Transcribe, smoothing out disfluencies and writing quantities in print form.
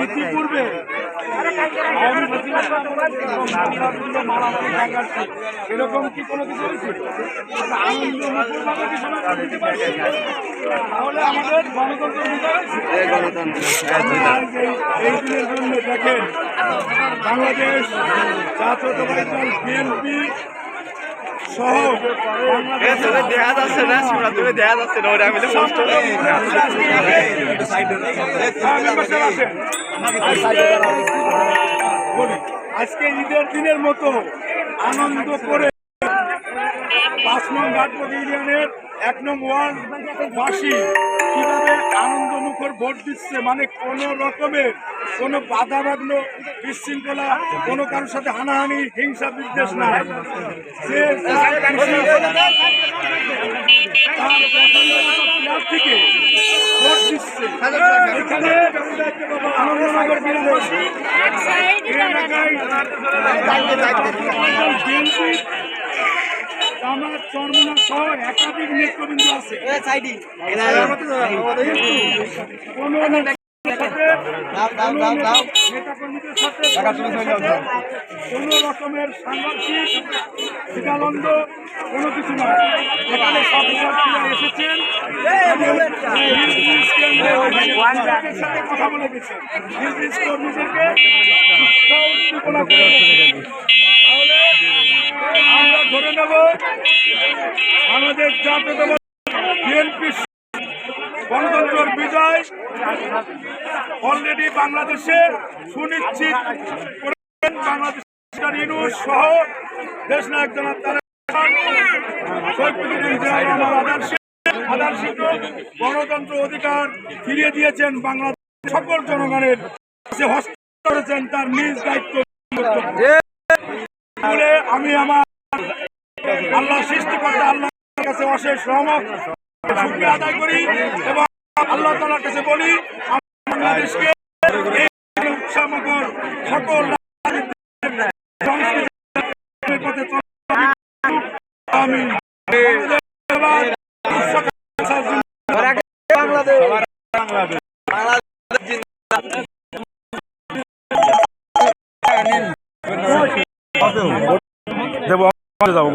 ইতিপূর্বে এরকম কি কোনো কিছু তাহলে আমাদের গণতন্ত্র এই দিনের জন্য দেখেন বাংলাদেশ জাতীয়তাবাদী দল বিএনপি সহ দেখা যাচ্ছে না দেখা যাচ্ছে না ওরা মিলে আজকে ঈদের দিনের মতো আনন্দ করে 5 নং ঘাটপতি ইউনিয়নের 1 নং ওয়ার্ডবাসী কিভাবে আনন্দ মুখর ভোট দিচ্ছে, মানে কোনো রকমের কোনো বাধাবাগ্ন বিশৃঙ্খলা, কোনো কারোর সাথে হানাহানি হিংসা বিদ্বেষ নাই। যে থেকে ভোট দিচ্ছে এখানে আনন্দনগর গ্রামবাসী বিএনপি আমার চরমনা সহ একাধিক নেতৃবৃন্দ আছে। নেতাকর্মীদের সাথে কোন রকমের সাংঘর্ষিক দ্বিধাদ্বন্দ্ব কোনো কিছু নয়। এখানে সব এসেছেন সাথে কথা বলে গেছেন, কর্মীদেরকে আমরা ধরে নেব আমাদের জাতীয়তাবাদী বিএনপি গণতন্ত্রের বিজয় অলরেডি বাংলাদেশে সুনিশ্চিত করেন। বাংলাদেশ সহ দেশ নায়ক জনাব গণতন্ত্র অধিকার ফিরিয়ে দিয়েছেন। বাংলাদেশ সকল জনগণের কাছে হস্ত করেছেন তার নিজ দায়িত্ব বলে আমি আমার আল্লাহ সৃষ্টিকর্তা আল্লাহর কাছে অশেষ রহমত শুকরিয়া আদায় করি এবং আল্লাহ তাআলার কাছে বলি বাংলাদেশকে উৎসাহমুখর সকল দেবো যাবো